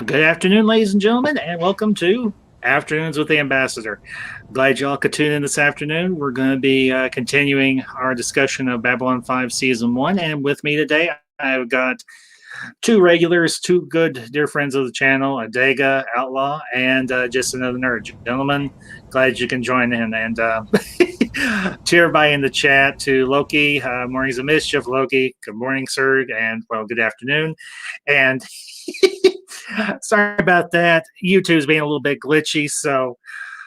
Good afternoon, ladies and gentlemen, and welcome to Afternoons with the Ambassador. Glad y'all could tune in this afternoon. We're going to be continuing our discussion of Babylon 5 Season 1, and with me today, I've got two regulars, two good dear friends of the channel, Adega, Outlaw, and just another nerd. Gentlemen, glad you can join in. And to everybody in the chat, to Loki, Mornings of Mischief, Loki, good morning, sir, and well, good afternoon. And sorry about that. YouTube's being a little bit glitchy, so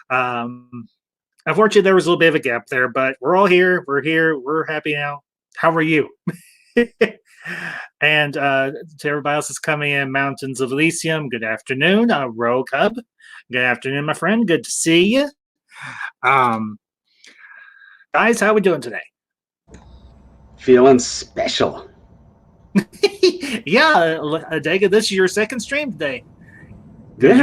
unfortunately there was a little bit of a gap there, but we're all here. We're here. We're happy now. How are you? And to everybody else that's coming in, Mountains of Elysium, good afternoon. Rogue Hub, good afternoon, my friend. Good to see you. Guys, how we doing today? Feeling special. Yeah, Adega, this is your second stream today. Yeah.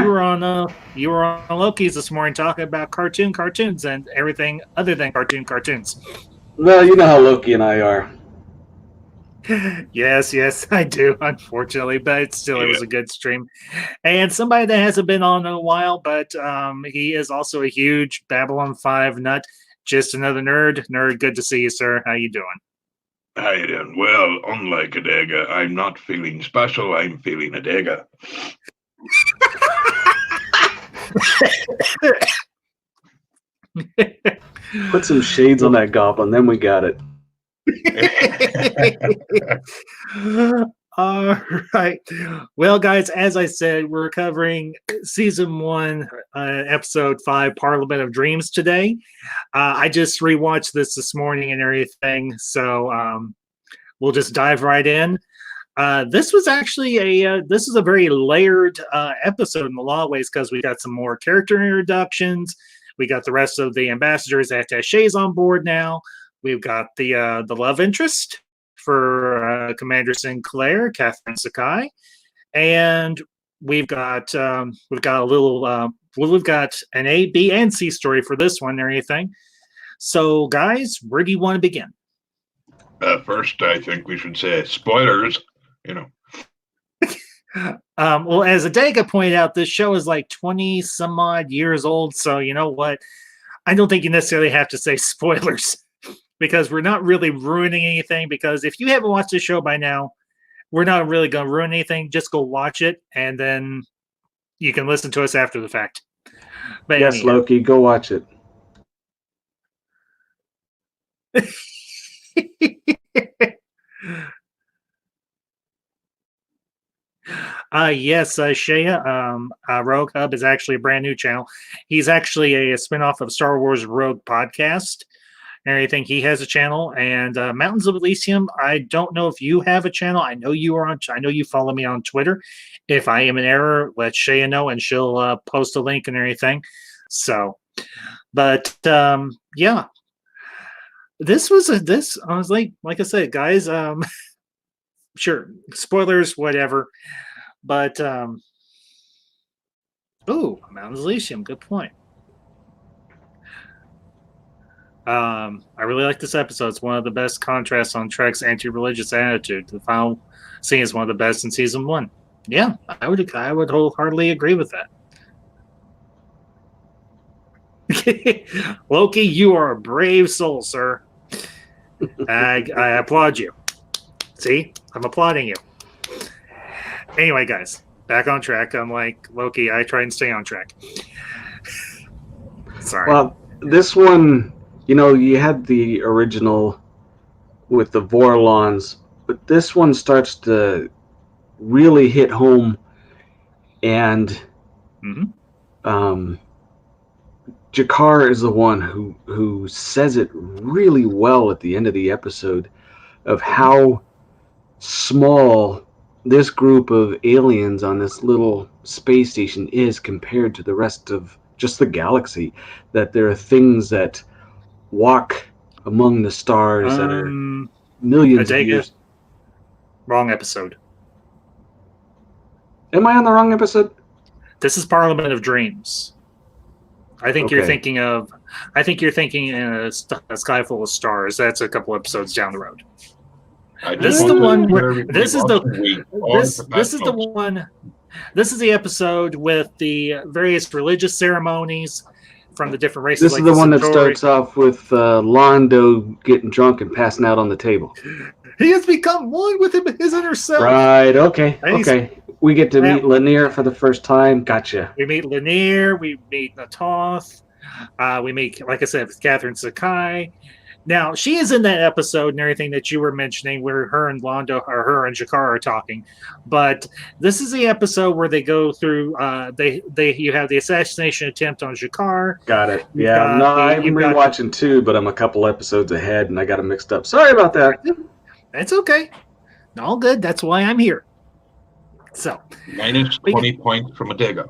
You were on Loki's this morning talking about cartoons and everything other than cartoons. Well, you know how Loki and I are. Yes, I do, unfortunately, but it was a good stream. And somebody that hasn't been on in a while, but he is also a huge Babylon 5 nut. Just another nerd. Nerd, good to see you, sir. How you doing? How you doing? Well, unlike Adega, I'm not feeling special. I'm feeling Adega. Put some shades on that goblin, then we got it. All right. Well, guys, as I said, we're covering Season 1, Episode 5, Parliament of Dreams today. I just rewatched this morning and everything, so we'll just dive right in. This was actually this is a very layered episode in a lot of ways because we got some more character introductions. We got the rest of the ambassadors, attachés on board now. We've got the love interest for Commander Sinclair, Catherine Sakai, and we've got a little we've got an A, B, and C story for this one and everything. So, guys, where do you want to begin? First, I think we should say spoilers. You know. Well, as Adega pointed out, this show is like 20 some odd years old, so you know what? I don't think you necessarily have to say spoilers because we're not really ruining anything. Because if you haven't watched the show by now, we're not really going to ruin anything. Just go watch it, and then you can listen to us after the fact. But yes, anyhow. Loki, go watch it. Yes, Shea, Rogue Hub is actually a brand new channel. He's actually a spinoff of Star Wars Rogue podcast and everything. He has a channel, and Mountains of Elysium, I don't know if you have a channel. I know you are I know you follow me on Twitter. If I am in error, let Shea know, and she'll post a link and everything. So, but yeah, this was honestly, like I said, guys, sure, spoilers, whatever. But, Mountains of Elysium, good point. I really like this episode. It's one of the best contrasts on Trek's anti-religious attitude. The final scene is one of the best in Season 1. Yeah, I would wholeheartedly agree with that. Loki, you are a brave soul, sir. I applaud you. See? I'm applauding you. Anyway, guys, back on track. I'm like, Loki, I try and stay on track. Sorry. Well, this one, you know, you had the original with the Vorlons, but this one starts to really hit home, and Jakar is the one who says it really well at the end of the episode of how small this group of aliens on this little space station is compared to the rest of just the galaxy. That there are things that walk among the stars that are millions of years. Wrong episode. Am I on the wrong episode? This is Parliament of Dreams. I think you're thinking of. I think you're thinking in a Sky Full of Stars. That's a couple episodes down the road. This is the one where this is the one This is the episode with the various religious ceremonies from the different races. This like is the one that Centauri. starts off with Londo getting drunk and passing out on the table. He has become one with his inner self. Right, okay, And okay. We get to meet Lanier for the first time. Gotcha. We meet Lanier, we meet Natoth, we meet, like I said, Catherine Sakai. Now, she is in that episode and everything that you were mentioning where her and Londo, or her and Jakar are talking. But this is the episode where they go through, you have the assassination attempt on Jakar. Got it. Yeah, I'm rewatching too, but I'm a couple episodes ahead and I got them mixed up. Sorry about that. That's okay. All good. That's why I'm here. So, minus 20 points from Adega.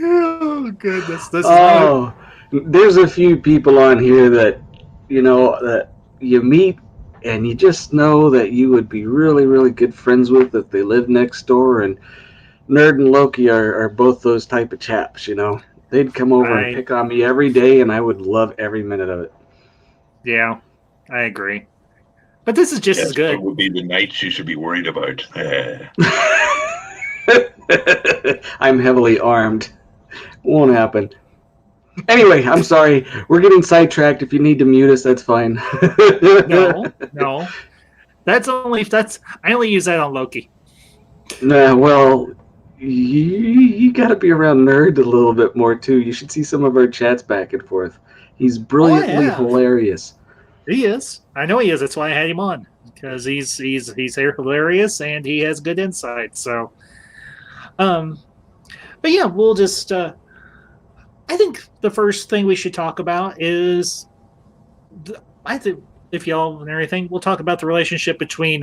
Oh goodness! There's a few people on here that that you meet and you just know that you would be really, really good friends with if they live next door. And Nerd and Loki are both those type of chaps. They'd come over and pick on me every day, and I would love every minute of it. Yeah, I agree. But this is just as good. What would be the nights you should be worried about? I'm heavily armed. Won't happen. Anyway, I'm sorry. We're getting sidetracked. If you need to mute us, that's fine. No. I only use that on Loki. Nah, well, you got to be around Nerd a little bit more too. You should see some of our chats back and forth. He's brilliantly hilarious. He is. I know he is. That's why I had him on, because he's hilarious and he has good insight. So, but yeah, we'll just. I think the first thing we should talk about is, I think if y'all and everything, we'll talk about the relationship between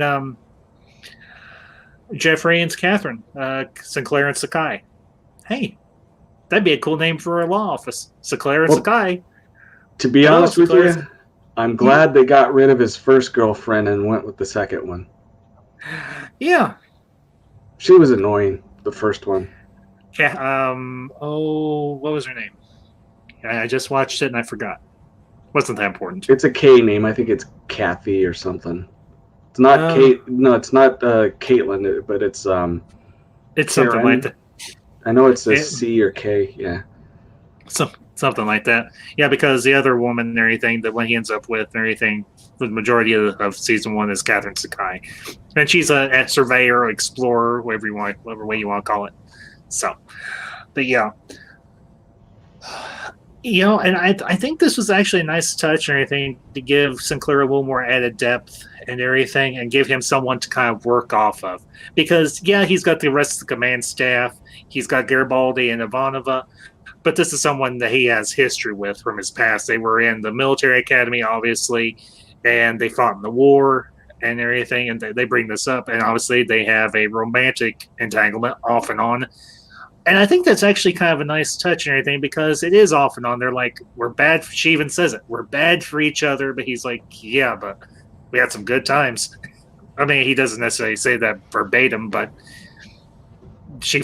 Jeffrey and Catherine, Sinclair and Sakai. Hey, that'd be a cool name for a law office, Sinclair and Sakai. To be honest with you, I'm glad they got rid of his first girlfriend and went with the second one. Yeah. She was annoying, the first one. What was her name? I just watched it and I forgot. Wasn't that important? It's a K name. I think it's Kathy or something. It's not Kate. No, it's not Caitlin, but it's it's something like that. I know it's a C or K. Yeah. Something like that. Yeah, because the other woman and everything, the one he ends up with and everything, the majority of season 1 is Catherine Sakai, and she's a surveyor, explorer, whatever way you want to call it. So, but yeah, and I think this was actually a nice touch and everything to give Sinclair a little more added depth and everything, and give him someone to kind of work off of. Because he's got the rest of the command staff, he's got Garibaldi and Ivanova, but this is someone that he has history with from his past. They were in the military academy, obviously, and they fought in the war and everything, and they bring this up, and obviously they have a romantic entanglement off and on. And I think that's actually kind of a nice touch and everything, because it is off and on. They're like, we're bad. She even says it. We're bad for each other. But he's like, yeah, but we had some good times. I mean, he doesn't necessarily say that verbatim, but she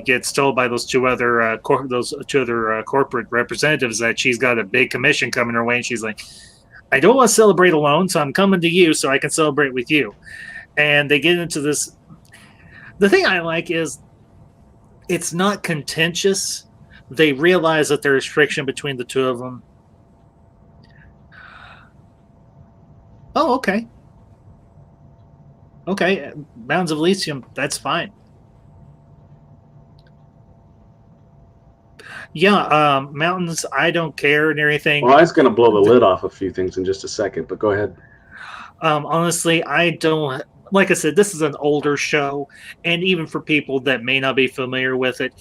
gets told by those two other corporate representatives that she's got a big commission coming her way. And she's like, I don't want to celebrate alone, so I'm coming to you so I can celebrate with you. And they get into this. The thing I like is, it's not contentious. They realize that there is friction between the two of them. Oh, okay. Okay, Mountains of Elysium, that's fine. Yeah, Mountains, I don't care and everything. Well, I was going to blow the lid off a few things in just a second, but go ahead. Honestly, I don't... Like I said, this is an older show, and even for people that may not be familiar with it,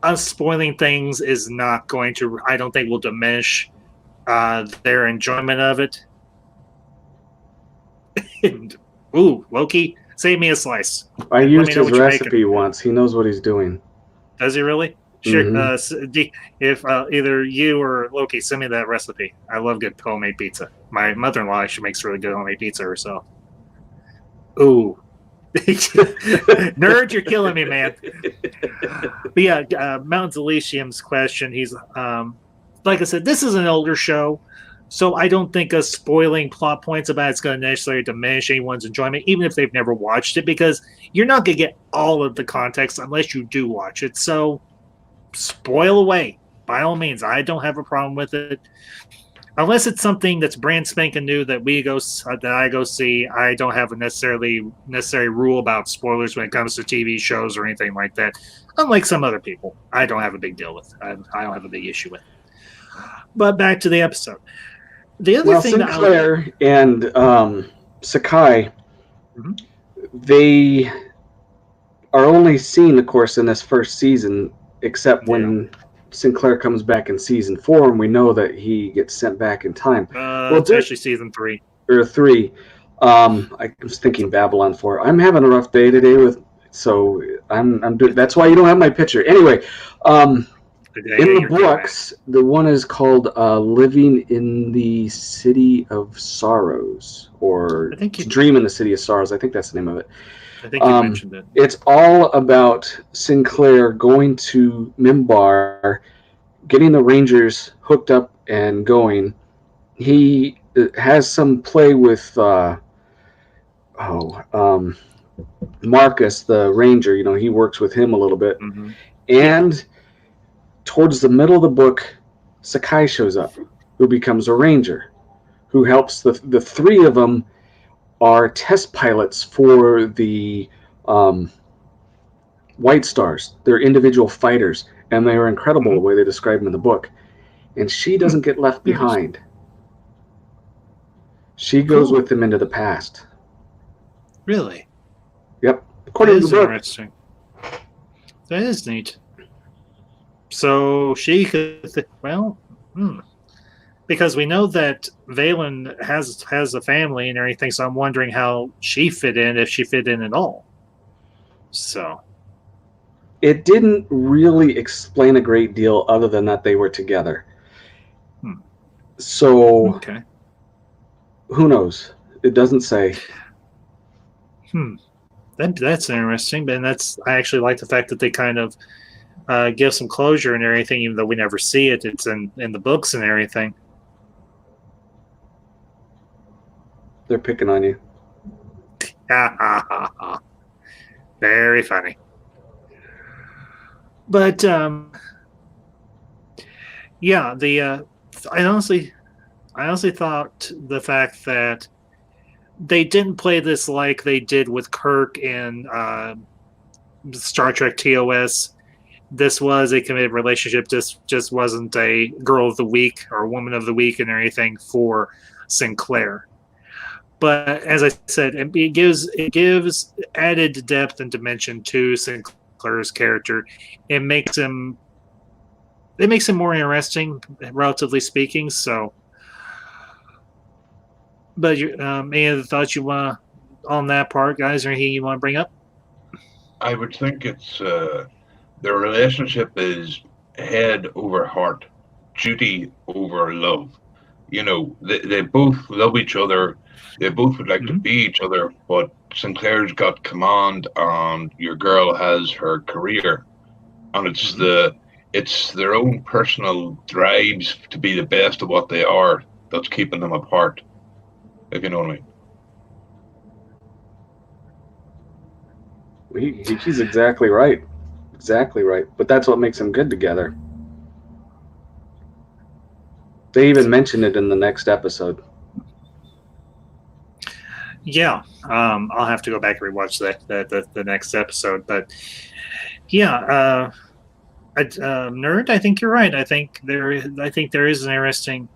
us spoiling things is not going to, I don't think, will diminish their enjoyment of it. Ooh, Loki, save me a slice. I used his recipe once. He knows what he's doing. Does he really? Sure. Mm-hmm. If either you or Loki send me that recipe, I love good homemade pizza. My mother-in-law, she makes really good homemade pizza herself. Ooh. Nerd, you're killing me, man. But yeah, Mountains of Elysium's question, he's like I said, this is an older show. So I don't think us spoiling plot points about it's going to necessarily diminish anyone's enjoyment, even if they've never watched it, because you're not going to get all of the context unless you do watch it. So spoil away by all means. I don't have a problem with it, unless it's something that's brand spanking new that I go see. I don't have a necessary rule about spoilers when it comes to TV shows or anything like that. Unlike some other people, I don't have a big deal with. I don't have a big issue with. But back to the episode. The other thing Sinclair and Sakai, they are only seen, of course, in this first season, except when Sinclair comes back in season 4, and we know that he gets sent back in time. Well, it's actually season 3 or 3. I was thinking Babylon 4. I'm having a rough day today so I'm doing. That's why you don't have my picture. Anyway, in the books, the one is called "Living in the City of Sorrows" or "Dream in the City of Sorrows." I think that's the name of it. I think you mentioned it. It's all about Sinclair going to Mimbar, getting the Rangers hooked up and going. He has some play with Marcus, the Ranger. You know, he works with him a little bit. And towards the middle of the book, Sakai shows up, who becomes a Ranger, who helps the three of them are test pilots for the White Stars. They're individual fighters, and they are incredible the way they describe them in the book. And she doesn't get left behind. She goes with them into the past. Really? Yep. According to the book. Interesting. That is neat. So she could, because we know that Valen has a family and everything, so I'm wondering how she fit in, if she fit in at all. So it didn't really explain a great deal other than that they were together. So who knows? It doesn't say. That's interesting, and I actually like the fact that they kind of give some closure and everything, even though we never see it. It's in the books and everything. They're picking on you. Very funny. But I honestly thought the fact that they didn't play this like they did with Kirk in Star Trek TOS. This was a committed relationship. This just wasn't a girl of the week or woman of the week and everything for Sinclair. But as I said, it gives added depth and dimension to Sinclair's character. It makes him more interesting, relatively speaking. So, but any other thoughts you want on that part, guys, or anything you want to bring up? I would think it's their relationship is head over heart, duty over love. You know, they both love each other. They both would like to be each other, but Sinclair's got command, and your girl has her career, and it's their own personal drives to be the best of what they are that's keeping them apart. If you know what I mean. He's exactly right. Exactly right. But that's what makes them good together. They even mention it in the next episode. Yeah, I'll have to go back and rewatch the next episode. But yeah, Nerd, I think you're right. I think there is an interesting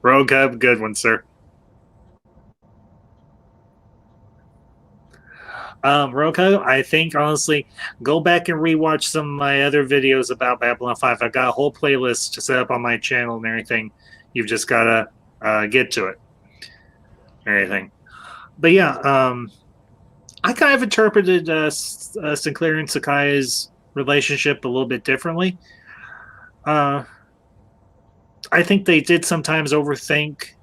Rogue Hub, good one, sir. Rogue Hub, I think honestly, go back and rewatch some of my other videos about Babylon 5. I've got a whole playlist to set up on my channel and everything. You've just got to get to it. Everything. But yeah, I kind of interpreted Sinclair and Sakai's relationship a little bit differently. I think they did sometimes overthink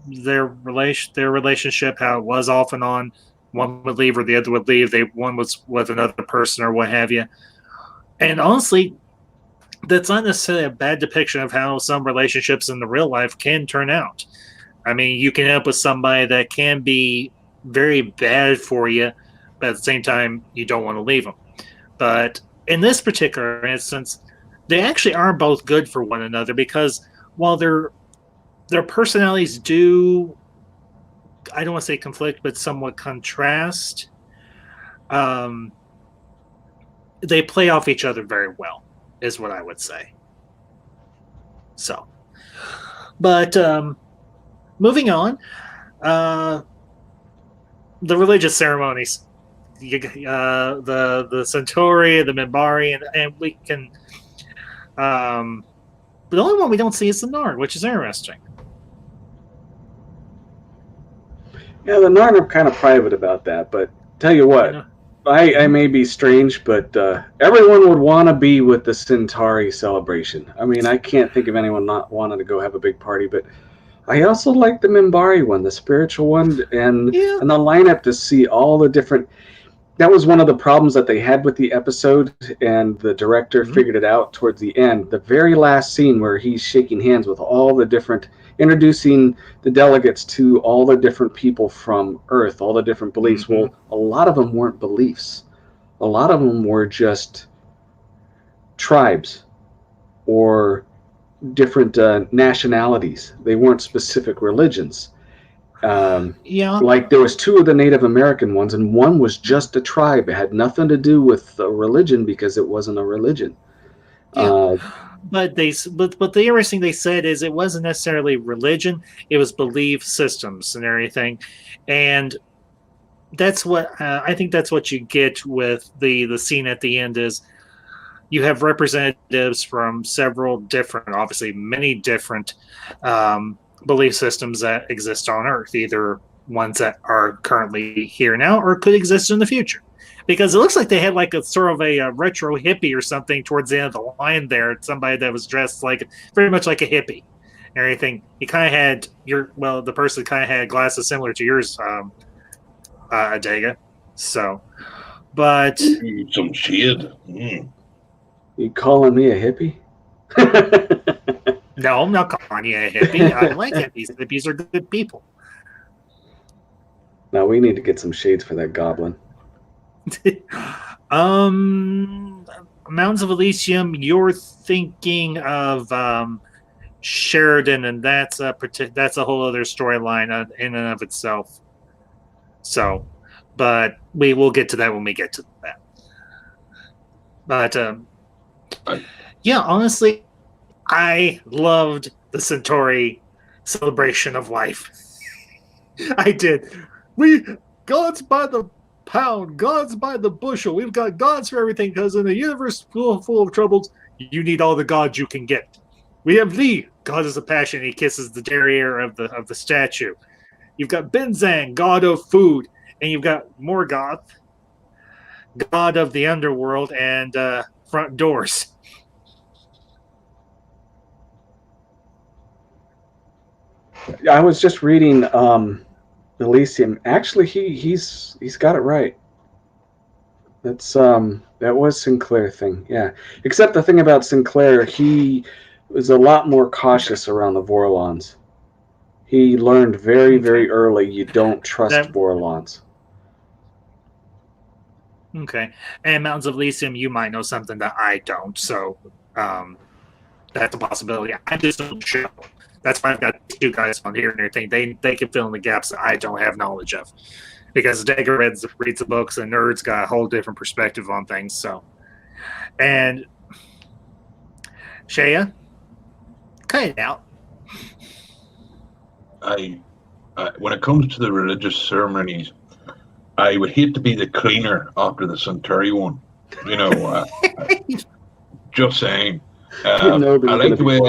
their relationship, how it was off and on. One would leave or the other would leave. One was with another person or what have you. And honestly, that's not necessarily a bad depiction of how some relationships in the real life can turn out. I mean, you can end up with somebody that can be very bad for you, but at the same time, you don't want to leave them. But in this particular instance, they actually are both good for one another because while their personalities do, I don't want to say conflict, but somewhat contrast, um, they play off each other very well, is what I would say. So, but moving on, uh, the religious ceremonies, the Centauri, the Minbari, and we can. But the only one we don't see is the Nard, which is interesting. Yeah, the Narn are kind of private about that, but tell you what, I may be strange, but everyone would want to be with the Centauri celebration. I mean, I can't think of anyone not wanting to go have a big party, but I also like the Minbari one, the spiritual one, and the lineup to see all the different. That was one of the problems that they had with the episode, and the director figured it out towards the end. The very last scene where he's shaking hands with all the different, introducing the delegates to all the different people from Earth, all the different beliefs. Well, a lot of them weren't beliefs. A lot of them were just tribes or different nationalities. They weren't specific religions. Like there was 2 of the Native American ones, and one was just a tribe. It had nothing to do with a religion because it wasn't a religion. But the interesting they said is it wasn't necessarily religion; it was belief systems and everything, and that's what I think. That's what you get with the scene at the end is you have representatives from several different, obviously many different. Belief systems that exist on Earth, either ones that are currently here now or could exist in the future. Because it looks like they had like a sort of a retro hippie or something towards the end of the line there. Somebody that was dressed like very much like a hippie and everything. He kind of had the person kind of had glasses similar to yours, Adega. So, but some shade. You calling me a hippie? No, I'm not calling you a hippie. I like hippies. Hippies are good people. Now we need to get some shades for that goblin. Mountains of Elysium. You're thinking of Sheridan, and that's a whole other storyline in and of itself. So, but we will get to that when we get to that. But yeah, honestly. I loved the Centauri celebration of life. I did. We gods by the pound, gods by the bushel. We've got gods for everything because in a universe full of troubles, you need all the gods you can get. We have the goddess of passion. He kisses the derriere of the statue. You've got Benzang, god of food, and you've got Morgoth, god of the underworld and front doors. I was just reading Elysium. Actually, he's got it right. That's that was Sinclair thing. Yeah. Except the thing about Sinclair, he was a lot more cautious around the Vorlons. He learned very early you don't trust Vorlons. Okay. And Mountains of Elysium, you might know something that I don't, so that's a possibility. I just don't show. That's why I've got 2 guys on here and everything. They can fill in the gaps that I don't have knowledge of. Because Dagger reads the books and Nerd's got a whole different perspective on things. So, and Shaya, cut it out. When it comes to the religious ceremonies, I would hate to be the cleaner after the Centauri one. You know, just saying. I like the way.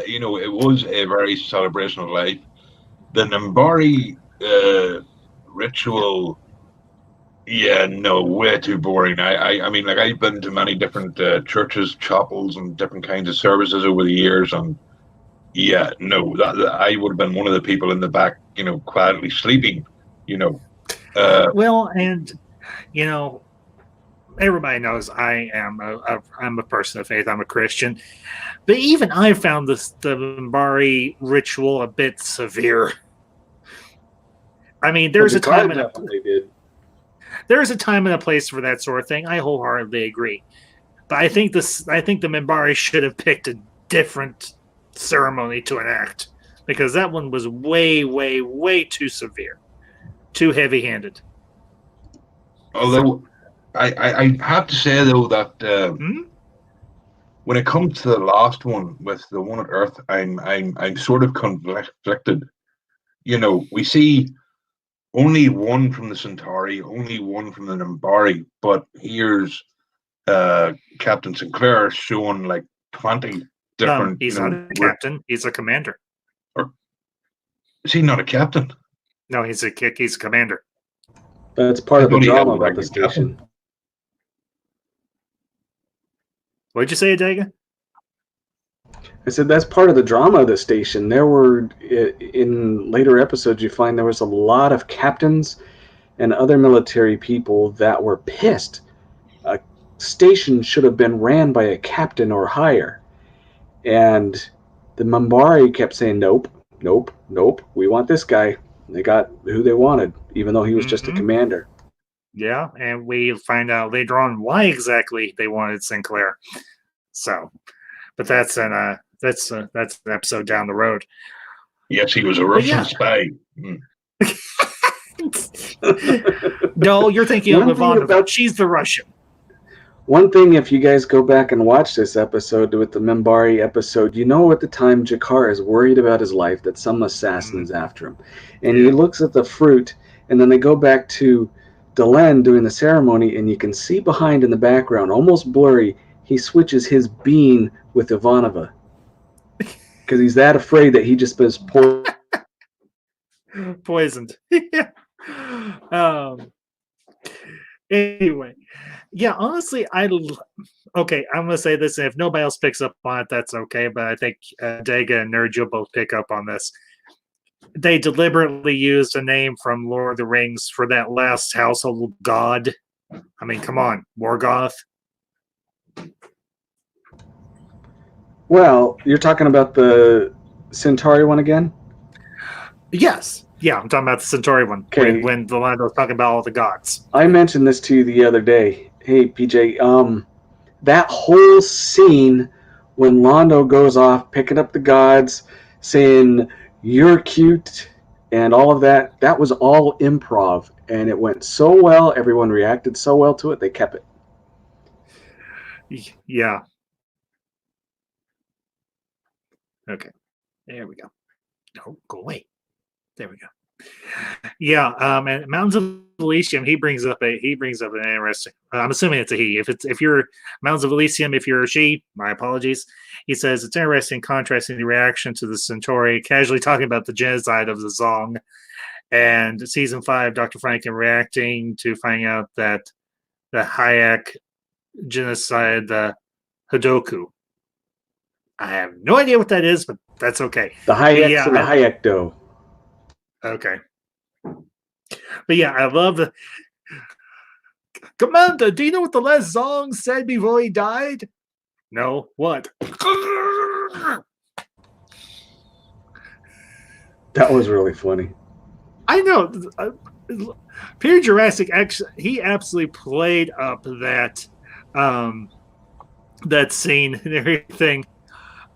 You know, it was a very celebration of life. The Minbari ritual, way too boring. I mean, like I've been to many different churches, chapels, and different kinds of services over the years, and I would have been one of the people in the back, quietly sleeping. Well, and everybody knows I'm a person of faith. I'm a Christian, but even I found the Minbari ritual a bit severe. I mean, Well, there's a time and definitely did. there's a time and a place for that sort of thing. I wholeheartedly agree. But I think the Minbari should have picked a different ceremony to enact because that one was way, way, way too severe, too heavy-handed. Although I have to say though that when it comes to the last one with the one on Earth, I'm sort of conflicted. You know, we see only one from the Centauri, only one from the Nambari, but here's Captain Sinclair showing like 20 different. He's not a captain; he's a commander. Or is he not a captain? No, he's a commander. That's part of the drama about the station. What'd you say, Daga? I said that's part of the drama of the station. There were, in later episodes, you find there was a lot of captains and other military people that were pissed. A station should have been ran by a captain or higher. And the Minbari kept saying, nope, nope, nope, we want this guy. They got who they wanted, even though he was just a commander. Yeah, and we find out later on why exactly they wanted Sinclair. So, but that's an episode down the road. Yes, he was a Russian spy. No, you're thinking of Ivanova. She's the Russian. One thing, if you guys go back and watch this episode with the Minbari episode, you know at the time G'Kar is worried about his life, that some assassin is after him. And he looks at the fruit, and then they go back to Delenn doing the ceremony, and you can see behind in the background, almost blurry, he switches his bean with Ivanova. Because he's that afraid that he just was poisoned. Anyway, yeah, honestly, I'm going to say this, and if nobody else picks up on it, that's okay, but I think Daga and Nerd, you'll both pick up on this. They deliberately used a name from Lord of the Rings for that last household god. I mean, come on, Morgoth. Well, you're talking about the Centauri one again? Yes. Yeah, I'm talking about the Centauri one. Okay. When Delano was talking about all the gods. I mentioned this to you the other day. Hey, PJ, that whole scene when Londo goes off picking up the gods, saying, "You're cute," and all of that, that was all improv. And it went so well. Everyone reacted so well to it, they kept it. Yeah. Okay. There we go. No, go away. There we go. Yeah, and Mountains of Elysium, he brings up an interesting. I'm assuming it's a he. If you're Mountains of Elysium, if you're a she, my apologies. He says it's interesting, contrasting the reaction to the Centauri, casually talking about the genocide of the Zong, and season 5, Dr. Franken reacting to finding out that the Hayek genocide the Hadoku. I have no idea what that is, but that's okay. The Hayeks and the Hayekdo. Okay. But yeah, I love the Commander, do you know what the last Zong said before he died? No, what? That was really funny. I know. Peter Jurassic actually, he absolutely played up that that scene and everything.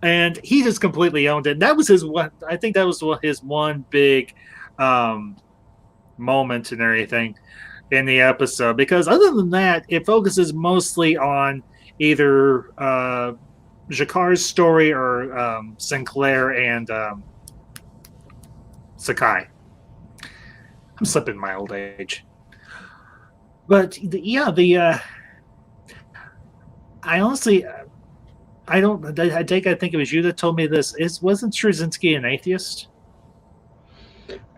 And he just completely owned it. And that was his one. I think that was his one big moment and everything in the episode. Because other than that, it focuses mostly on either G'Kar's story or Sinclair and Sakai. I'm slipping my old age. But I honestly. I think it was you that told me this. Wasn't Straczynski an atheist?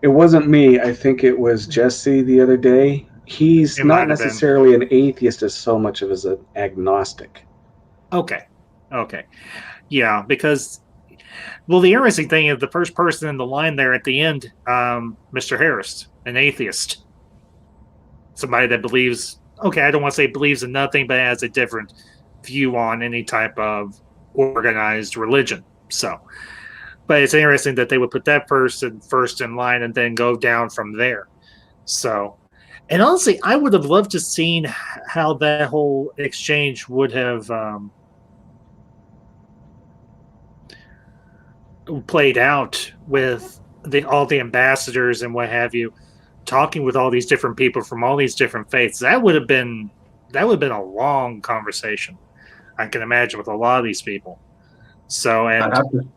It wasn't me. I think it was Jesse the other day. He's not necessarily an atheist as so much as an agnostic. Okay. Yeah, because, well, the interesting thing is the first person in the line there at the end, Mr. Harris, an atheist. Somebody that believes okay, I don't want to say believes in nothing, but has a different view on any type of organized religion. So, but it's interesting that they would put that person first in line and then go down from there. So, and honestly, I would have loved to seen how that whole exchange would have played out with all the ambassadors and what have you, talking with all these different people from all these different faiths. That would have been a long conversation. I can imagine with a lot of these people. So, I and have to.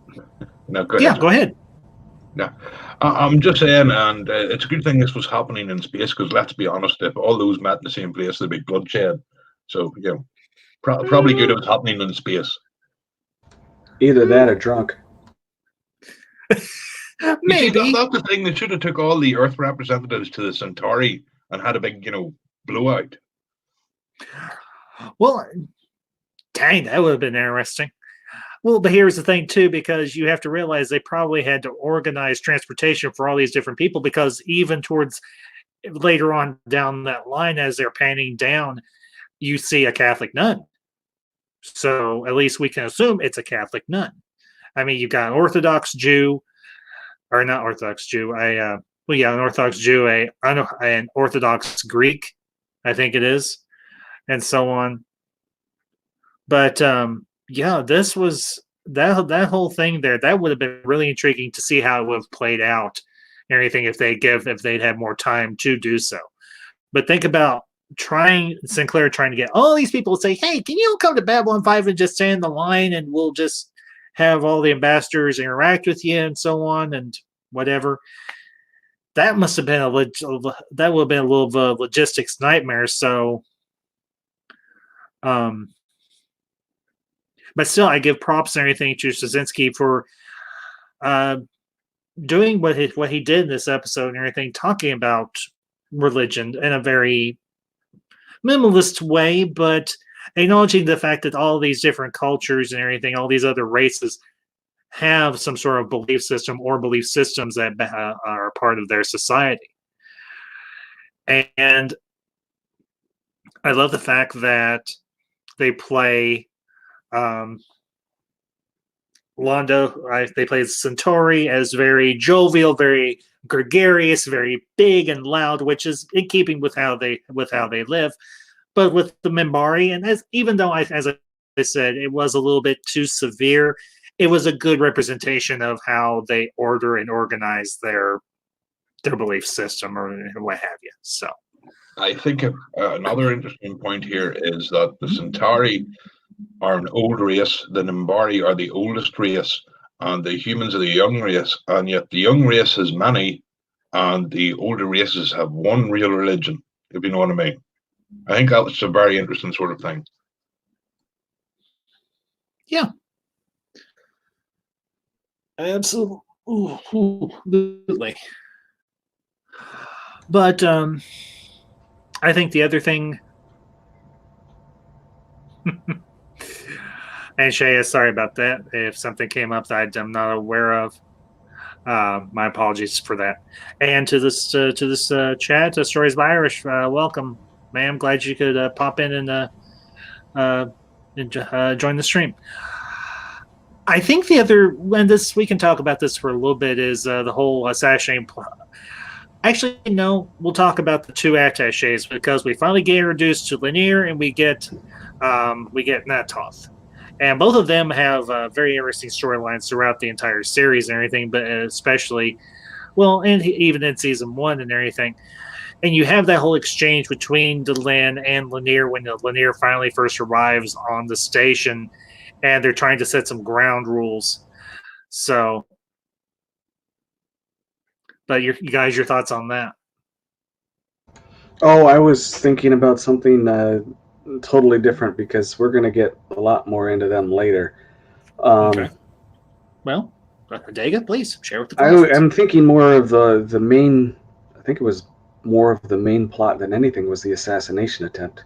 No, go yeah, ahead. go ahead. No, I'm just saying, and it's a good thing this was happening in space because let's be honest, if all those met in the same place, there'd be bloodshed. So, probably good it was happening in space. Either that or drunk. You see, Maybe. that's the thing. They should have took all the Earth representatives to the Centauri and had a big, blowout. Well, dang, that would have been interesting. Well, but here's the thing too, because you have to realize they probably had to organize transportation for all these different people, because even towards later on down that line, as they're panning down, you see a Catholic nun. So at least we can assume it's a Catholic nun. I mean, you've got an Orthodox Jew, or not Orthodox Jew, an Orthodox Jew, an Orthodox Greek, I think it is, and so on. But yeah, this was that whole thing there. That would have been really intriguing to see how it would have played out and everything if they'd had more time to do so. But think about Sinclair trying to get all these people to say, "Hey, can you come to Babylon 5 and just stand in the line, and we'll just have all the ambassadors interact with you and so on and whatever." That must have been that would have been a little of a logistics nightmare. So, but still, I give props and everything to Straczynski for doing what he did in this episode and everything, talking about religion in a very minimalist way, but acknowledging the fact that all these different cultures and everything, all these other races, have some sort of belief system or belief systems that are part of their society. And I love the fact that they play Londo, they play Centauri as very jovial, very gregarious, very big and loud, which is in keeping with how they live. But with the Minbari, and even though as I said, it was a little bit too severe, it was a good representation of how they order and organize their belief system or what have you. So I think another interesting point here is that the Centauri are an old race, the Nimbari are the oldest race, and the humans are the young race, and yet the young race has many, and the older races have one real religion, if you know what I mean. I think that's a very interesting sort of thing. Yeah. Absolutely. But I think the other thing, and Shaya, sorry about that. If something came up that I'm not aware of, my apologies for that. And to this chat, Stories by Irish, welcome, ma'am. Glad you could pop in and join the stream. I think the other, and this we can talk about this for a little bit, is the whole assassination. Actually, no, we'll talk about the two attaches because we finally get introduced to Lanier and we get Natoth. And both of them have very interesting storylines throughout the entire series and everything, but especially, well, and even in season 1 and everything. And you have that whole exchange between Delenn and Lanier when Lanier finally first arrives on the station, and they're trying to set some ground rules. So, but you guys, your thoughts on that? Oh, I was thinking about something totally different because we're going to get a lot more into them later. Okay. Well, Dega, please share with the class. I'm thinking more of the main. I think it was more of the main plot than anything was the assassination attempt.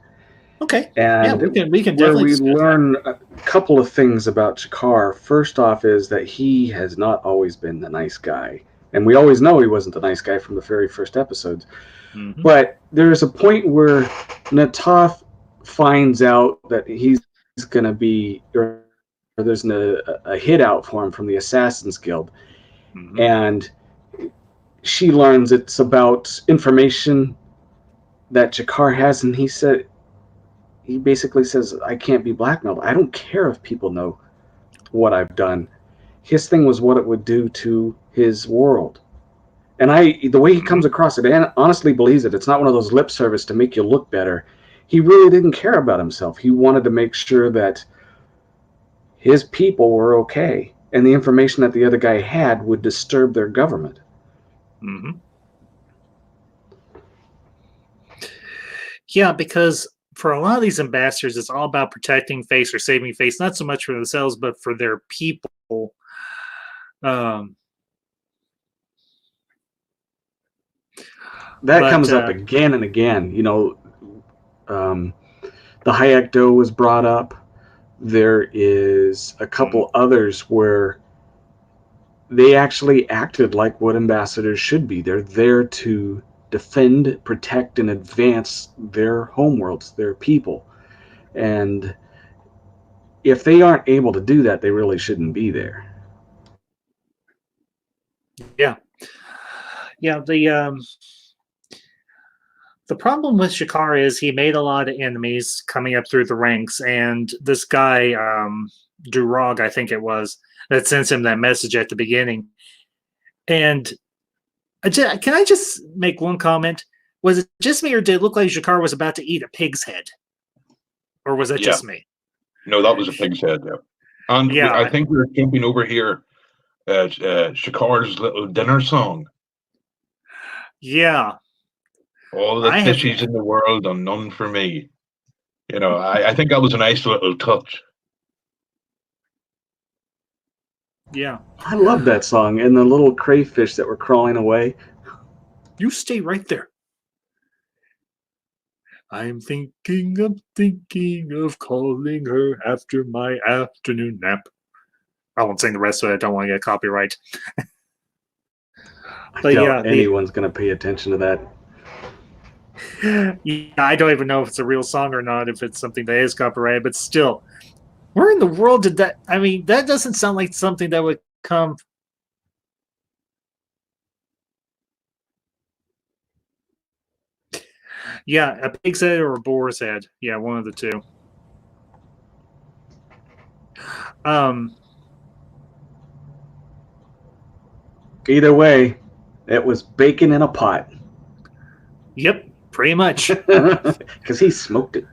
Okay. And yeah, we can where definitely we learn a couple of things about Jakar. First off is that he has not always been the nice guy. And we always know he wasn't the nice guy from the very first episodes. Mhm. But there's a point where Natoth finds out that he's going to be, or there's a hit out for him from the Assassin's Guild. Mhm. And she learns it's about information that Jakar has, and he basically says, I can't be blackmailed. I don't care if people know what I've done. His thing was what it would do to his world. And the way he Mhm. comes across it, and honestly believes it. It's not one of those lip service to make you look better. He really didn't care about himself. He wanted to make sure that his people were okay, and the information that the other guy had would disturb their government. Mhm. Yeah, because for a lot of these ambassadors, it's all about protecting face or saving face, not so much for themselves, but for their people. Um, That but comes up again and again. Um, the Hayek was brought up. There is a couple others where they actually acted like what ambassadors should be. They're there to defend, protect, and advance their homeworlds, their people. And if they aren't able to do that, they really shouldn't be there. yeah, yeah. The problem with Shakar is he made a lot of enemies coming up through the ranks, and this guy, Durog, I think it was, that sends him that message at the beginning. And can I just make one comment? Was it just me, or did it look like Shakar was about to eat a pig's head? Or was that Yeah. just me? No, that was a pig's head. Yeah. And I Yeah, think we're jumping over here at Shakar's little dinner song. yeah. All the I have, fishies in the world and none for me. I think that was a nice little touch. yeah. I love that song and the little crayfish that were crawling away. You stay right there. I'm thinking of calling her after my afternoon nap. I won't sing the rest of it. I don't want to get copyright. I But doubt yeah, anyone's going to pay attention to that. yeah, I don't even know if it's a real song or not, if it's something that is copyrighted, but still, where in the world did that? I mean, that doesn't sound like something that would come. Yeah, a pig's head or a boar's head. Yeah, one of the two. Um, Either way, it was bacon in a pot. yep, pretty much. Because he smoked it.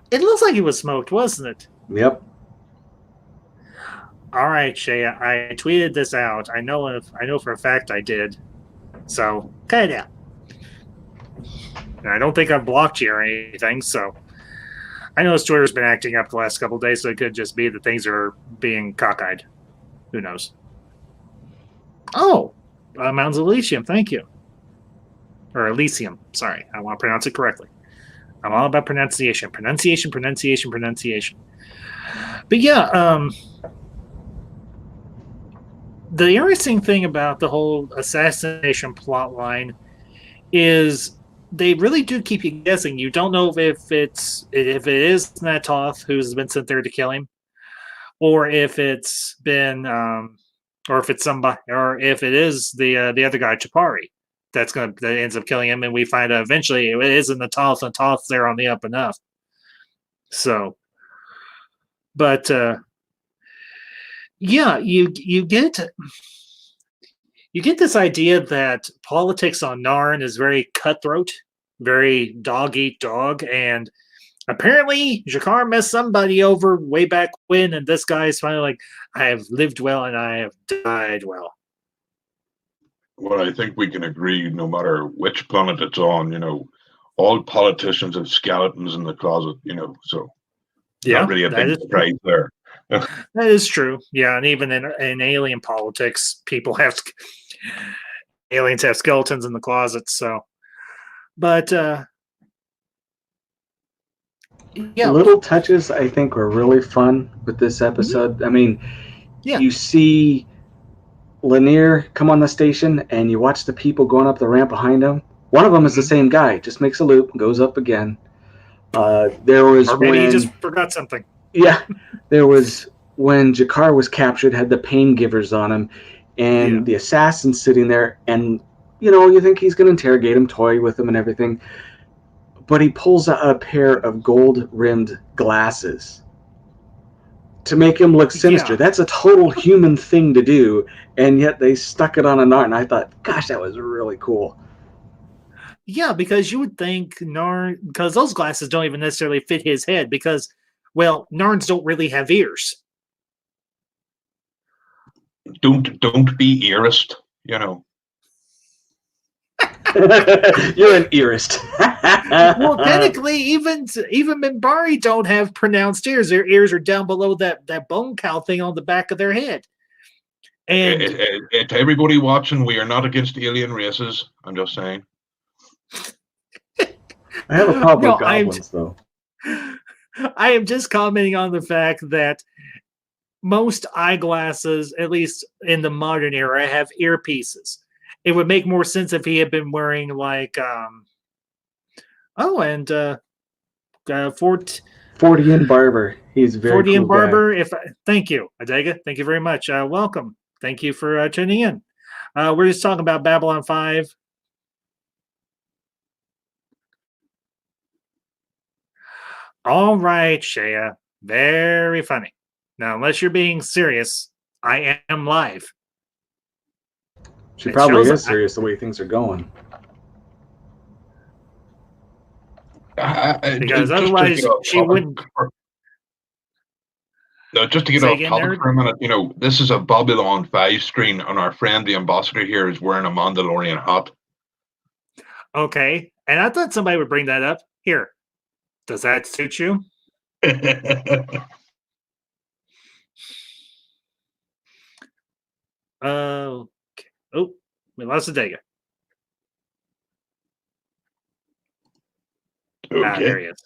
It looks like it was smoked, wasn't it? Yep. All right, Shay. I tweeted this out. I know for a fact I did. So cut it out. And I don't think I've blocked you or anything. So I know Twitter's been acting up the last couple of days, so it could just be that things are being cockeyed. Who knows? Oh, Mountains of Elysium. Thank you. Or Elysium. Sorry, I want to pronounce it correctly. I'm all about pronunciation. Pronunciation. But yeah, the interesting thing about the whole assassination plot line is they really do keep you guessing. You don't know if it is Natoth who's been sent there to kill him, or if it's been, or if it's somebody, or if it is the other guy Chapari that ends up killing him, and we find out eventually it isn't Natoth, and Toth's there on the up and up. So, but yeah, you get this idea that politics on Narn is very cutthroat, very dog eat dog, and apparently Jakar messed somebody over way back when, and this guy is finally like, I have lived well and I have died well. Well, I think we can agree, no matter which planet it's on, all politicians have skeletons in the closet, so Yeah, not really a big surprise there. That is true. Yeah, and even in alien politics, aliens have skeletons in the closet. So, but yeah, Little touches I think were really fun with this episode. Mm-hmm. I mean, yeah, you see Lanier come on the station and you watch the people going up the ramp behind him. One of them is the same guy, just makes a loop, goes up again. There was Or maybe when he just forgot something. yeah, there was when Jakar was captured, had the pain givers on him, and the assassin's sitting there, and you think he's going to interrogate him, toy with him, and everything, but he pulls out a pair of gold-rimmed glasses to make him look sinister. Yeah. That's a total human thing to do, and yet they stuck it on a Narn. And I thought, gosh, that was really cool. Yeah, because you would think Narn, because those glasses don't even necessarily fit his head, because, well, Narns don't really have ears. Don't be earist, You're an earist. Well, technically, even Minbari don't have pronounced ears. Their ears are down below that bone cow thing on the back of their head. And To everybody watching, we are not against alien races. I'm just saying. I have a problem with goblins, though. I am just commenting on the fact that most eyeglasses, at least in the modern era, have earpieces. It would make more sense if he had been wearing like Fortean Barber. He's a very Fortean cool Barber. guy. Thank you, Adega. Thank you very much. Welcome. Thank you for tuning in. We're just talking about Babylon 5. All right, Shea. Very funny. Now, unless you're being serious, I am live. She probably is serious the way things are going. Because otherwise, she wouldn't. No, just to get off topic for a minute, this is a Babylon 5 screen, and our friend, the ambassador here, is wearing a Mandalorian hat. Okay. And I thought somebody would bring that up. Here. Does that suit you? Okay. Oh, we lost a Dega. Okay. There he is.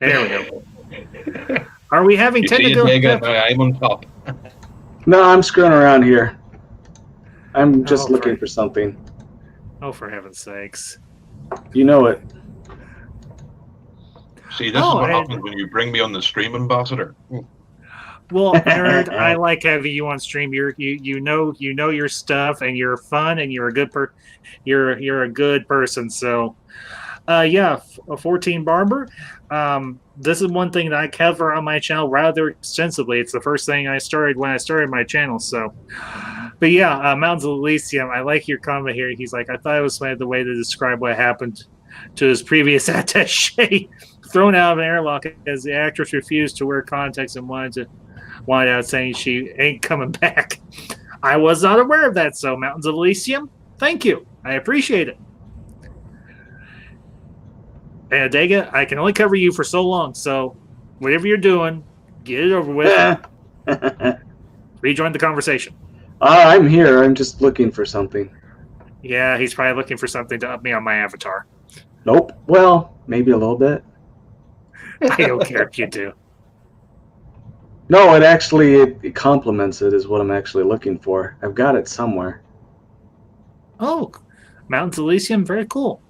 There we go. Are we having technical? I'm on top. No, I'm screwing around here. I'm just looking for something. Oh, for heaven's sakes! You know it. See, this is what happens when you bring me on the stream, ambassador. Well, nerd, I like having you on stream. You know your stuff, and you're fun, and you're a good you're a good person. So, yeah, a 14 Barber. This is one thing that I cover on my channel rather extensively. It's the first thing I started when I started my channel. So, but yeah, Mountains of Elysium. I like your comment here. He's like, I thought it was funny the way to describe what happened to his previous attaché, thrown out of an airlock as the actress refused to wear contacts and wanted out, saying she ain't coming back. I was not aware of that. So, Mountains of Elysium, thank you. I appreciate it. And Adega, I can only cover you for so long. So, whatever you're doing, get it over with. Rejoin the conversation. I'm here. I'm just looking for something. Yeah, he's probably looking for something to up me on my avatar. Nope. Well, maybe a little bit. I don't care if you do. No, it complements it is what I'm actually looking for. I've got it somewhere. Oh, Mountains of Elysium, very cool.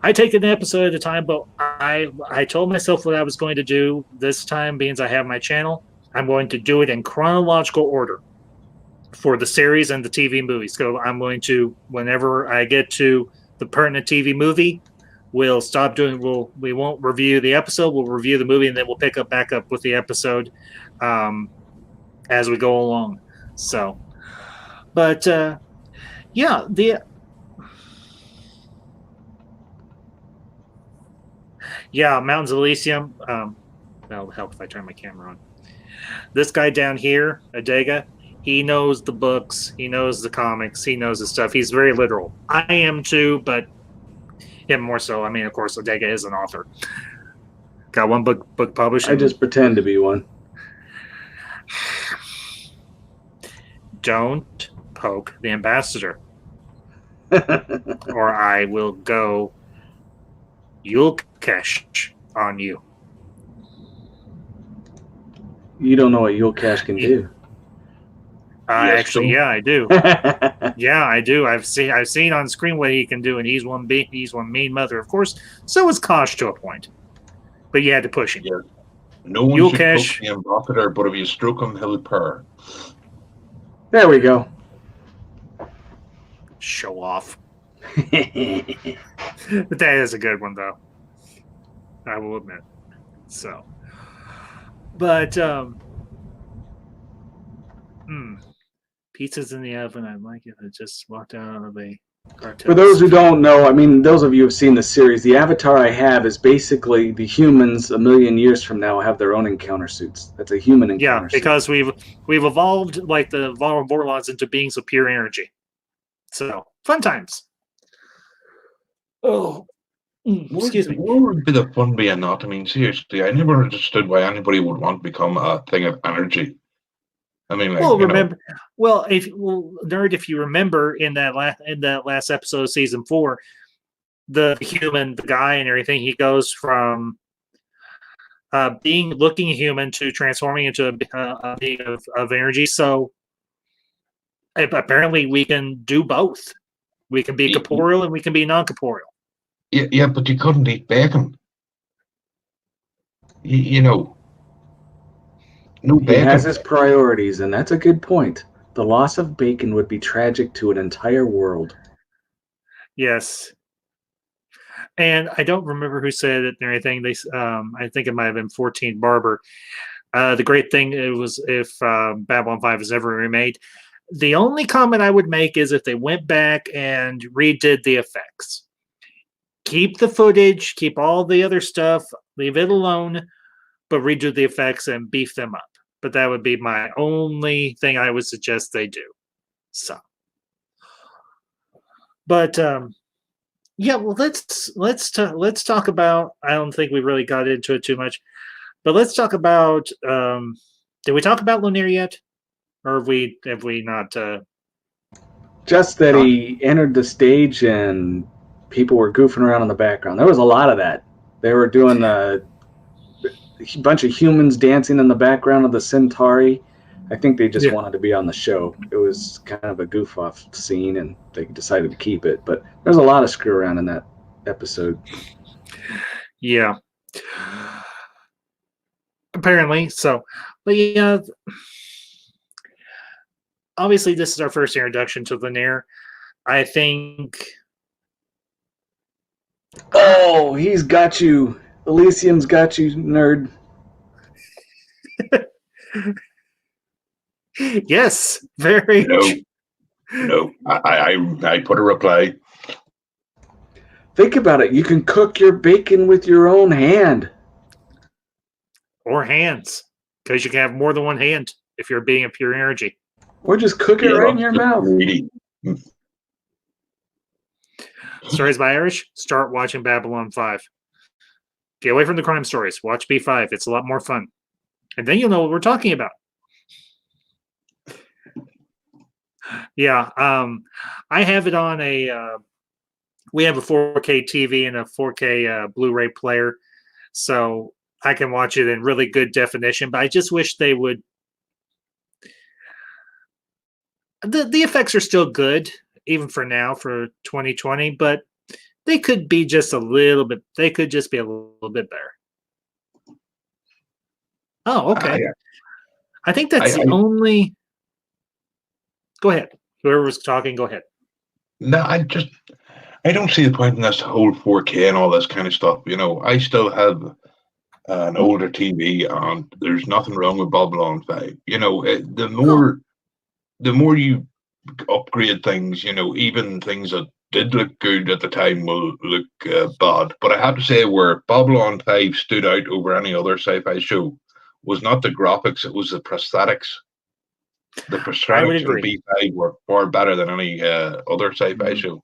I take an episode at a time, but I told myself what I was going to do this time, being as I have my channel. I'm going to do it in chronological order for the series and the TV movies. So I'm going to, whenever I get to the pertinent TV movie, we'll stop doing. We won't review the episode. We'll review the movie, and then we'll pick back up with the episode as we go along. So, but yeah, Mountains of Elysium. That'll help if I turn my camera on. This guy down here, Adega, he knows the books, he knows the comics, he knows the stuff. He's very literal. I am too, but him more so. I mean, of course, Adega is an author. Got one book published. I just pretend to be one. Don't poke the ambassador, or I will go Yulkesh on you. You don't know what Yulkesh can do. Yes, Actually, so yeah, I do. Yeah, I do. I've seen on screen what he can do, and he's one mean mother. Of course, so is Kosh to a point, but you had to push him. yeah, no one Yule should poke Cash, the ambassador, but if you stroke him, he'll purr. There we go. show off. But that is a good one, though. I will admit. So, but pizza's in the oven. I like it. I just walked out of a cartel. For those who don't know, I mean, those of you who have seen the series, the avatar I have is basically the humans a million years from now have their own encounter suits. That's a human encounter Yeah, suit. because we've evolved like the Vorlons into beings of pure energy. So fun times. Oh, excuse me. What would be the fun being that? I mean, seriously, I never understood why anybody would want to become a thing of energy. I mean, like, Well, you know, remember, nerd, if you remember in that last episode of season 4, the guy and everything, he goes from looking human to transforming into a being of energy. So apparently, we can do both. We can be corporeal and we can be non-corporeal. yeah, but you couldn't eat bacon. You know, no He bacon. has his priorities, and that's a good point. The loss of bacon would be tragic to an entire world. Yes. And I don't remember who said it or anything. I think it might have been 14 Barber. The great thing it was if Babylon 5 is ever remade. The only comment I would make is if they went back and redid the effects. Keep the footage, keep all the other stuff, leave it alone, but redo the effects and beef them up. But that would be my only thing I would suggest they do. So, but yeah, well, let's talk about. I don't think we really got into it too much, but let's talk about. Did we talk about Lunaire yet, or have we not? Just that he entered the stage and people were goofing around in the background. There was a lot of that. They were doing a bunch of humans dancing in the background of the Centauri. I think they just wanted to be on the show. It was kind of a goof off scene, and they decided to keep it. But there's a lot of screw around in that episode. Yeah. Apparently, so, but yeah. Obviously, this is our first introduction to Lunaire. I think. Oh, he's got you. Elysium's got you, nerd. Yes, very. No. I put a reply. Think about it. You can cook your bacon with your own hand. Or hands, because you can have more than one hand if you're being a pure energy. Or just cook it right in your mouth. Really. Stories by Irish. Start watching Babylon 5. Get away from the crime stories. Watch B5. It's a lot more fun. And then you'll know what we're talking about. Yeah. I have it on we have a 4K TV and a 4K Blu-ray player. So I can watch it in really good definition. But I just wish they would. The effects are still good, even for now, for 2020, but they could be just a little bit. They could just be a little bit better. Oh, okay. I think that's the only. Go ahead. Whoever was talking, go ahead. No, I don't see the point in this whole 4K and all this kind of stuff. You know, I still have an older TV, and there's nothing wrong with Babylon 5. You know, the more you upgrade things, you know, even things that did look good at the time will look bad. But I have to say, where Babylon 5 stood out over any other sci-fi show was not the graphics, it was the prosthetics. The prosthetics in B5 were far better than any other sci-fi show.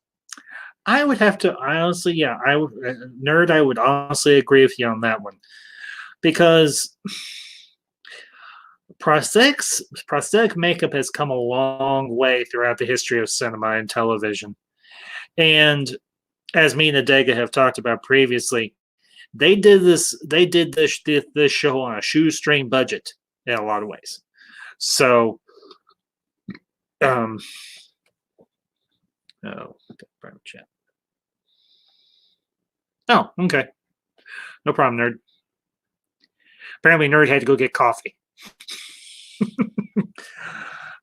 I would have to honestly, yeah, I would honestly agree with you on that one, because prosthetic makeup has come a long way throughout the history of cinema and television. And as me and Adega have talked about previously, they did this show on a shoestring budget in a lot of ways. So Um, oh, private chat. Oh, okay. No problem, nerd. Apparently, nerd had to go get coffee.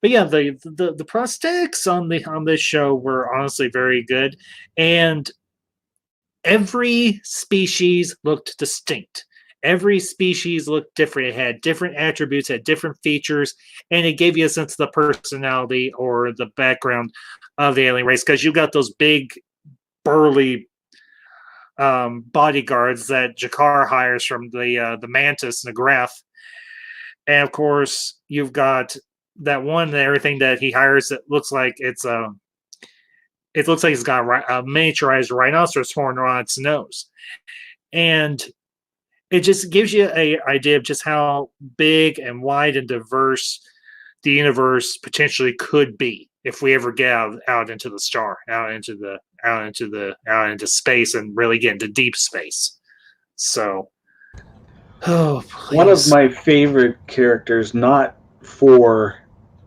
But yeah, the prosthetics on this show were honestly very good, and every species looked distinct. Every species looked different. It had different attributes, had different features, and it gave you a sense of the personality or the background of the alien race. Because you got those big, burly bodyguards that Jakar hires from the Mantis and the Graph, and of course you've got that one and everything that he hires that looks like it looks like it's got a miniaturized rhinoceros horn on its nose, and it just gives you a idea of just how big and wide and diverse the universe potentially could be if we ever get out into the star, out into space, and really get into deep space. So, oh, please. One of my favorite characters, not for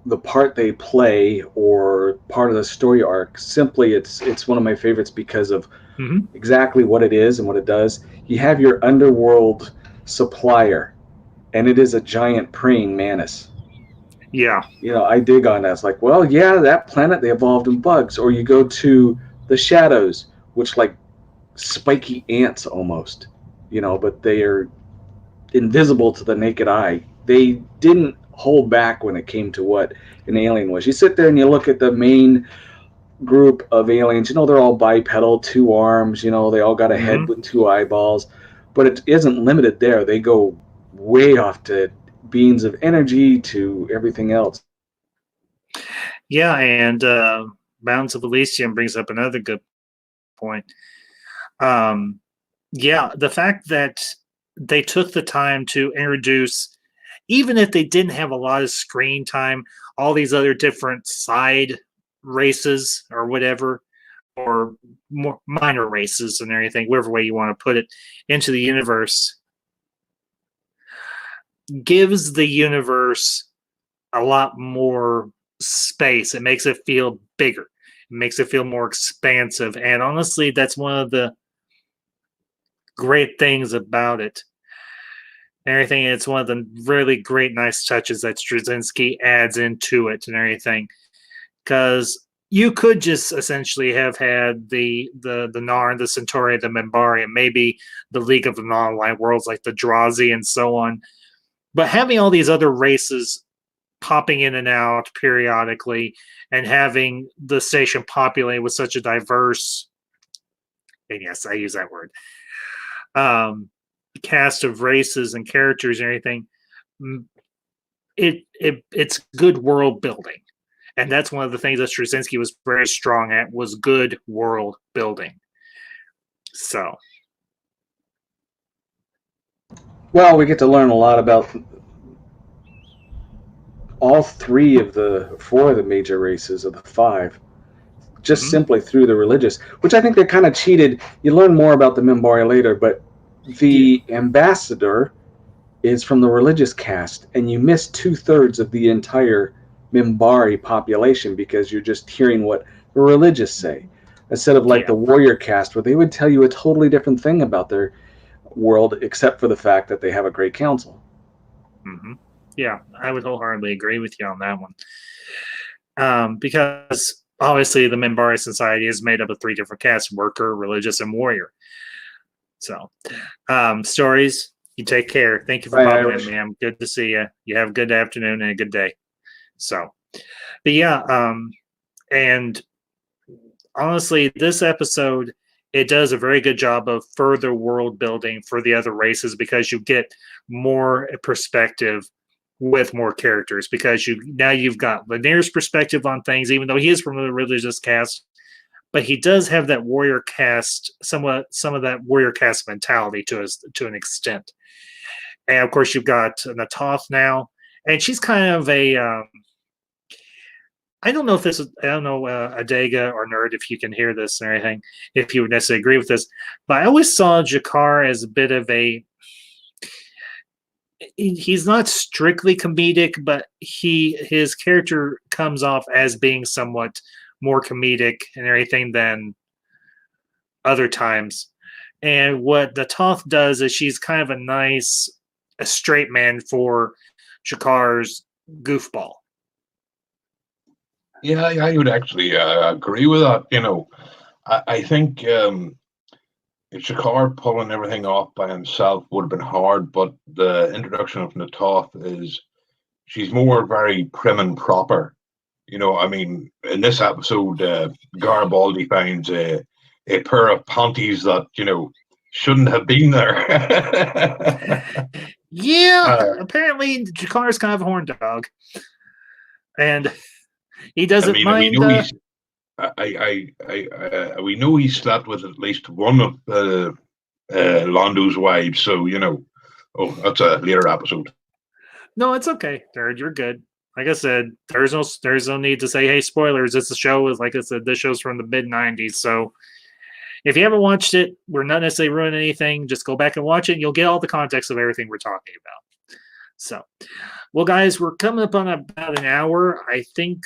the part they play or part of the story arc, simply it's one of my favorites because of exactly what it is and what it does. You have your underworld supplier, and it is a giant praying mantis. Yeah. You know, I dig on that. It's like, well, yeah, that planet, they evolved in bugs. Or you go to the shadows, which like spiky ants almost, you know, but they are invisible to the naked eye. They didn't hold back when it came to what an alien was. You sit there and you look at the main group of aliens, you know, they're all bipedal, 2 arms, you know, they all got a head with 2 eyeballs, but it isn't limited there. They go way off to beams of energy to everything else. Yeah, and Bounds of Elysium brings up another good point. Yeah, the fact that they took the time to introduce, even if they didn't have a lot of screen time, all these other different side races or whatever, or more minor races and everything, whatever way you want to put it, into the universe, gives the universe a lot more space. It makes it feel bigger. It makes it feel more expansive. And honestly, that's one of the great things about it. And everything. It's one of the really great, nice touches that Straczynski adds into it and everything. Because you could just essentially have had the Narn, the Centauri, the Minbari, and maybe the League of the Non-Aligned Worlds like the Drazi and so on. But having all these other races popping in and out periodically and having the station populated with such a diverse, and yes, I use that word, cast of races and characters and everything, it's good world building. And that's one of the things that Straczynski was very strong at, was good world building. So, well, we get to learn a lot about all 4 of the major races of the 5, just simply through the religious, which I think they kind of cheated. You learn more about the Minbari later, but the ambassador is from the religious caste, and you miss 2/3 of the entire Minbari population because you're just hearing what the religious say, instead of like the warrior caste, where they would tell you a totally different thing about their world, except for the fact that they have a great council. Yeah, I would wholeheartedly agree with you on that one. Because obviously the Minbari society is made up of 3 different castes: worker, religious, and warrior. So, stories, you take care. Thank you for popping in, ma'am. Good to see you. You have a good afternoon and a good day. So, but yeah, and honestly, this episode, it does a very good job of further world building for the other races, because you get more perspective with more characters, because you've got Lanier's perspective on things, even though he is from a religious caste, but he does have that warrior caste, some of that warrior caste mentality to an extent. And of course, you've got Natoth now, and she's kind of a I don't know, Adega or Nerd, if you can hear this or anything, if you would necessarily agree with this, but I always saw Jakar as a bit of he's not strictly comedic, but his character comes off as being somewhat more comedic and everything than other times. And what the Toth does is she's kind of a straight man for Shakar's goofball. Yeah, I would actually agree with that. I think Shakar pulling everything off by himself would have been hard, but the introduction of Natoth she's more very prim and proper. I mean, in this episode, Garibaldi finds a pair of panties that, shouldn't have been there. Yeah, apparently Jakar's kind of a horn dog. And he doesn't mind. We know he slept with at least one of Londo's wives, so that's a later episode. No, it's okay, Third. You're good. Like I said, there's no need to say, hey, spoilers. It's a show is like I said, this show's from the mid '90s. So if you haven't watched it, we're not necessarily ruining anything. Just go back and watch it, and you'll get all the context of everything we're talking about. So, well, guys, we're coming up on about an hour. I think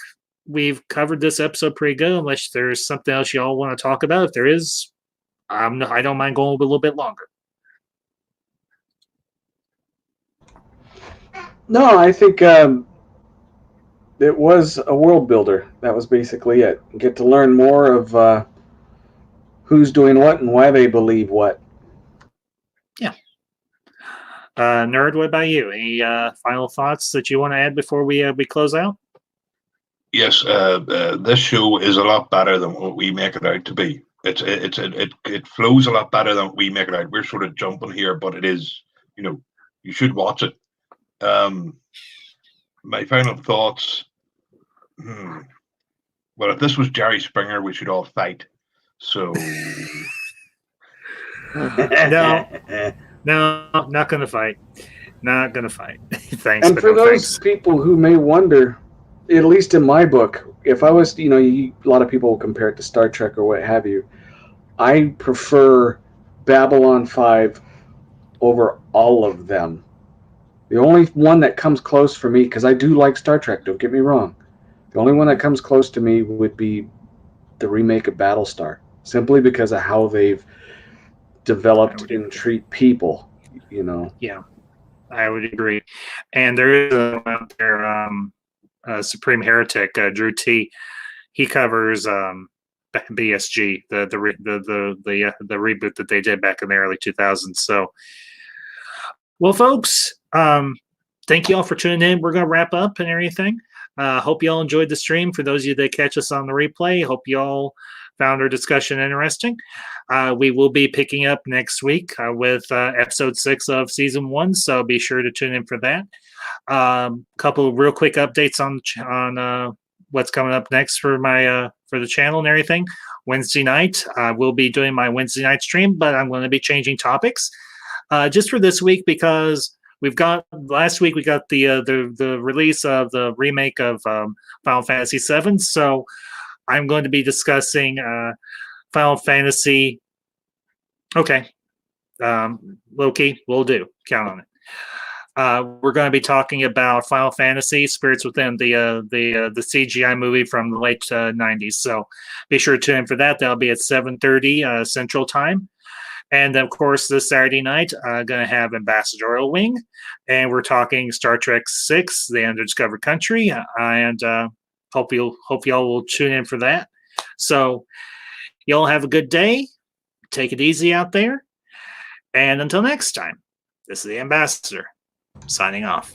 we've covered this episode pretty good, unless there's something else you all want to talk about. If there is, I don't mind going a little bit longer. No, I think it was a world builder. That was basically it. Get to learn more of who's doing what and why they believe what. Yeah. Nerd, what about you? Any final thoughts that you want to add before we close out? Yes, this show is a lot better than what we make it out to be. It flows a lot better than we make it out. We're sort of jumping here, but it is, you should watch it. My final thoughts. Well, if this was Jerry Springer, we should all fight. So no, not gonna fight. Not gonna fight. Thanks. And for those people who may wonder, at least in my book, if I was, a lot of people will compare it to Star Trek or what have you. I prefer Babylon 5 over all of them. The only one that comes close for me, because I do like Star Trek, don't get me wrong. The only one that comes close to me would be the remake of Battlestar, simply because of how they've developed and treat people, Yeah, I would agree. And there is out there, Supreme Heretic, Drew T. He covers BSG, the reboot that they did back in the early 2000s. So, well, folks, thank you all for tuning in. We're going to wrap up and everything. Hope you all enjoyed the stream. For those of you that catch us on the replay, hope you all found our discussion interesting. We will be picking up next week with episode 6 of season 1, so be sure to tune in for that. Couple real quick updates on what's coming up next for my for the channel and everything. Wednesday night, I will be doing my Wednesday night stream, but I'm going to be changing topics just for this week, because last week we got the release of the remake of Final Fantasy VII. So I'm going to be discussing Final Fantasy. Okay, Loki, will do. Count on it. We're going to be talking about Final Fantasy Spirits Within, the CGI movie from the late 90s. So be sure to tune in for that. That'll be at 7:30 Central Time. And of course, this Saturday night, going to have Ambassadorial Wing, and we're talking Star Trek VI: The Undiscovered Country, and hope y'all will tune in for that. So y'all have a good day. Take it easy out there, and until next time, this is the Ambassador signing off.